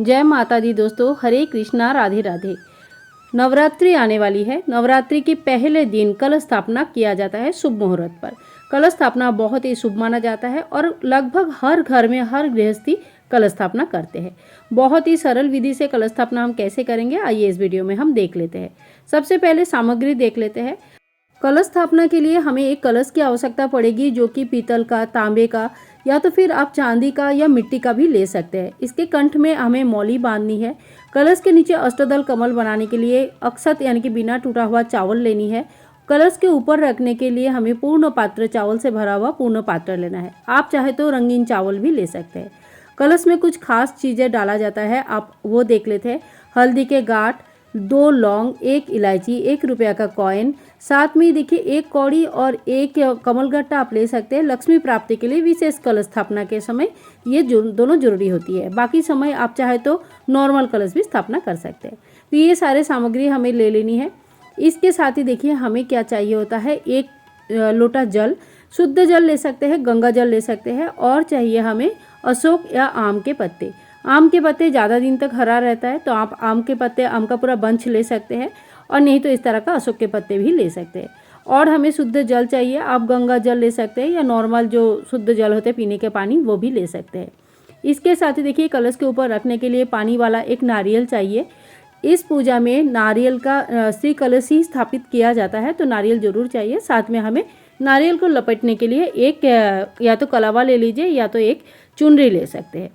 जय माता दी दोस्तों, हरे कृष्णा, राधे राधे। नवरात्रि आने वाली है। नवरात्रि के पहले दिन कलश स्थापना किया जाता है शुभ मुहूर्त पर। कलश स्थापना बहुत ही शुभ माना जाता है और लगभग हर घर में हर गृहस्थी कलश स्थापना करते हैं। बहुत ही सरल विधि से कलश स्थापना हम कैसे करेंगे, आइए इस वीडियो में हम देख लेते हैं। सबसे पहले सामग्री देख लेते हैं। कलश स्थापना के लिए हमें एक कलश की आवश्यकता पड़ेगी, जो कि पीतल का, तांबे का या तो फिर आप चांदी का या मिट्टी का भी ले सकते हैं। इसके कंठ में हमें मौली बांधनी है। कलश के नीचे अष्टदल कमल बनाने के लिए अक्षत यानी कि बिना टूटा हुआ चावल लेनी है। कलश के ऊपर रखने के लिए हमें पूर्ण पात्र, चावल से भरा हुआ पूर्ण पात्र लेना है। आप चाहे तो रंगीन चावल भी ले सकते हैं। कलश में कुछ खास चीज़ें डाला जाता है, आप वो देख लेते हैं। हल्दी के गांठ, 2 लौंग, 1 इलायची, 1 रुपया का कॉइन, साथ में देखिए 1 कौड़ी और 1 कमलगट्टा आप ले सकते हैं। लक्ष्मी प्राप्ति के लिए विशेष कलश स्थापना के समय ये दोनों जरूरी होती है। बाकी समय आप चाहे तो नॉर्मल कलश भी स्थापना कर सकते हैं। तो ये सारे सामग्री हमें ले लेनी है। इसके साथ ही देखिए हमें क्या चाहिए होता है, 1 लोटा जल, शुद्ध जल ले सकते हैं, गंगा जल ले सकते हैं, और चाहिए हमें अशोक या आम के पत्ते। आम के पत्ते ज़्यादा दिन तक हरा रहता है, तो आप आम के पत्ते, आम का पूरा बंच ले सकते हैं, और नहीं तो इस तरह का अशोक के पत्ते भी ले सकते हैं। और हमें शुद्ध जल चाहिए, आप गंगा जल ले सकते हैं या नॉर्मल जो शुद्ध जल होते हैं पीने के पानी, वो भी ले सकते हैं। इसके साथ ही देखिए कलश के ऊपर रखने के लिए पानी वाला एक नारियल चाहिए। इस पूजा में नारियल का श्री कलश ही स्थापित किया जाता है, तो नारियल जरूर चाहिए। साथ में हमें नारियल को लपेटने के लिए एक या तो कलावा ले लीजिए या तो एक चुनरी ले सकते हैं।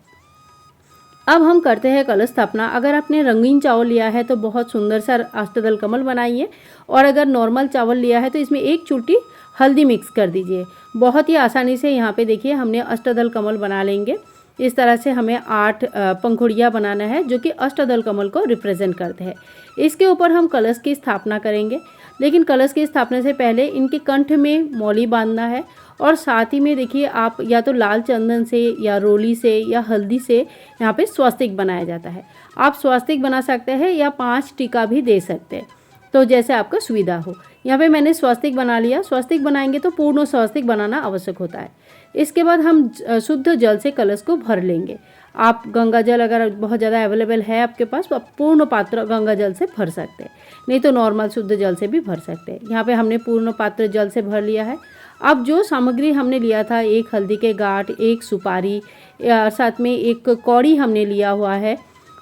अब हम करते हैं कलश स्थापना। अगर आपने रंगीन चावल लिया है तो बहुत सुंदर सा अष्टदल कमल बनाइए, और अगर नॉर्मल चावल लिया है तो इसमें 1 चुटकी हल्दी मिक्स कर दीजिए। बहुत ही आसानी से यहाँ पे देखिए हमने अष्टदल कमल बना लेंगे। इस तरह से हमें 8 पंखुड़ियाँ बनाना है, जो कि अष्टदल कमल को रिप्रेजेंट करते हैं। इसके ऊपर हम कलश की स्थापना करेंगे, लेकिन कलश की स्थापना से पहले इनके कंठ में मौली बांधना है। और साथ ही में देखिए आप या तो लाल चंदन से या रोली से या हल्दी से यहाँ पे स्वास्तिक बनाया जाता है। आप स्वास्तिक बना सकते हैं या 5 टीका भी दे सकते हैं, तो जैसे आपका सुविधा हो। यहाँ पे मैंने स्वास्तिक बना लिया। स्वास्तिक बनाएंगे तो पूर्ण स्वास्तिक बनाना आवश्यक होता है। इसके बाद हम शुद्ध जल से कलश को भर लेंगे। आप गंगा जल अगर बहुत ज़्यादा अवेलेबल है आपके पास, तो आप पूर्ण पात्र गंगा जल से भर सकते हैं, नहीं तो नॉर्मल शुद्ध जल से भी भर सकते हैं। यहाँ पे हमने पूर्ण पात्र जल से भर लिया है। अब जो सामग्री हमने लिया था, 1 हल्दी के गांठ, 1 सुपारी, साथ में 1 कौड़ी हमने लिया हुआ है,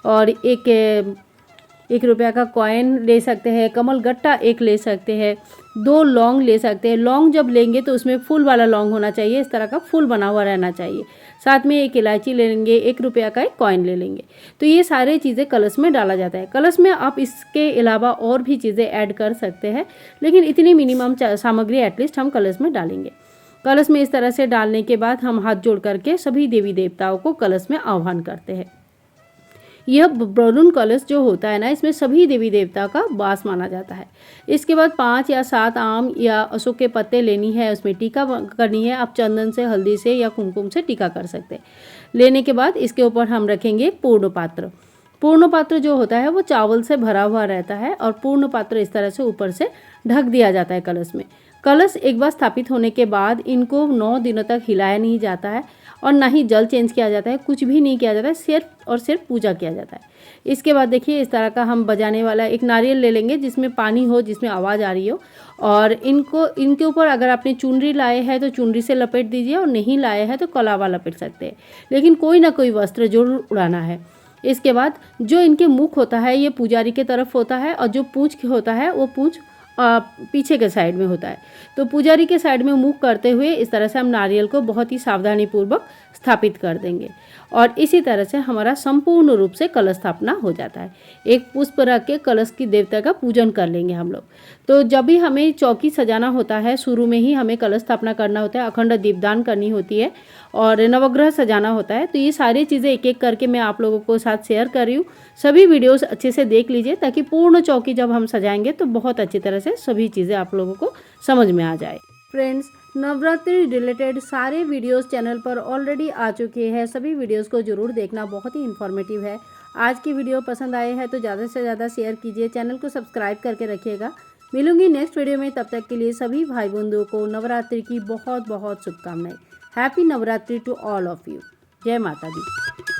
और 1 रुपया का कॉइन ले सकते हैं, कमल गट्टा 1 ले सकते हैं, 2 लौंग ले सकते हैं। लौंग जब लेंगे तो उसमें फूल वाला लौंग होना चाहिए, इस तरह का फूल बना हुआ रहना चाहिए। साथ में 1 इलायची ले लेंगे, 1 रुपया का एक कॉइन ले लेंगे। तो ये सारी चीज़ें कलश में डाला जाता है। कलश में आप इसके अलावा और भी चीज़ें ऐड कर सकते हैं, लेकिन इतनी मिनिमम सामग्री एटलीस्ट हम कलश में डालेंगे। कलश में इस तरह से डालने के बाद हम हाथ जोड़ करके सभी देवी देवताओं को कलश में आह्वान करते हैं। यह बलून कलश जो होता है ना, इसमें सभी देवी देवता का वास माना जाता है। इसके बाद 5 या 7 आम या अशोक के पत्ते लेनी है, उसमें टीका करनी है। आप चंदन से, हल्दी से या कुमकुम से टीका कर सकते हैं। लेने के बाद इसके ऊपर हम रखेंगे पूर्ण पात्र। पूर्ण पात्र जो होता है वो चावल से भरा हुआ रहता है, और पूर्ण पात्र इस तरह से ऊपर से ढक दिया जाता है कलश में। कलश एक बार स्थापित होने के बाद इनको 9 दिनों तक हिलाया नहीं जाता है, और ना ही जल चेंज किया जाता है, कुछ भी नहीं किया जाता है, सिर्फ और सिर्फ पूजा किया जाता है। इसके बाद देखिए इस तरह का हम बजाने वाला एक नारियल ले लेंगे, जिसमें पानी हो, जिसमें आवाज़ आ रही हो, और इनके ऊपर अगर आपने चुनरी लाए हैं तो चुनरी से लपेट दीजिए, और नहीं लाए हैं तो कलावा लपेट सकते हैं, लेकिन कोई ना कोई वस्त्र जरूर उड़ाना है। इसके बाद जो इनके मुख होता है ये पुजारी के तरफ होता है, और जो पूँछ होता है वो पूँछ पीछे के साइड में होता है। तो पुजारी के साइड में मुख करते हुए इस तरह से हम नारियल को बहुत ही सावधानी पूर्वक स्थापित कर देंगे, और इसी तरह से हमारा संपूर्ण रूप से कलश स्थापना हो जाता है। एक पुष्प रख के कलश की देवता का पूजन कर लेंगे हम लोग। तो जब भी हमें चौकी सजाना होता है, शुरू में ही हमें कलश स्थापना करना होता है, अखंड दीपदान करनी होती है, और नवग्रह सजाना होता है। तो ये सारी चीज़ें एक एक करके मैं आप लोगों को साथ शेयर कर रही हूँ। सभी वीडियोस अच्छे से देख लीजिए, ताकि पूर्ण चौकी जब हम सजाएंगे तो बहुत अच्छी तरह से सभी चीज़ें आप लोगों को समझ में आ जाए। फ्रेंड्स, नवरात्रि रिलेटेड सारे वीडियोस चैनल पर ऑलरेडी आ चुके हैं। सभी वीडियोस को जरूर देखना, बहुत ही इन्फॉर्मेटिव है। आज की वीडियो पसंद आए है तो ज़्यादा से ज़्यादा शेयर कीजिए, चैनल को सब्सक्राइब करके रखिएगा। मिलूंगी नेक्स्ट वीडियो में, तब तक के लिए सभी भाई बंधुओं को नवरात्रि की बहुत बहुत शुभकामनाएं। Happy Navratri to all of you. जय माता दी।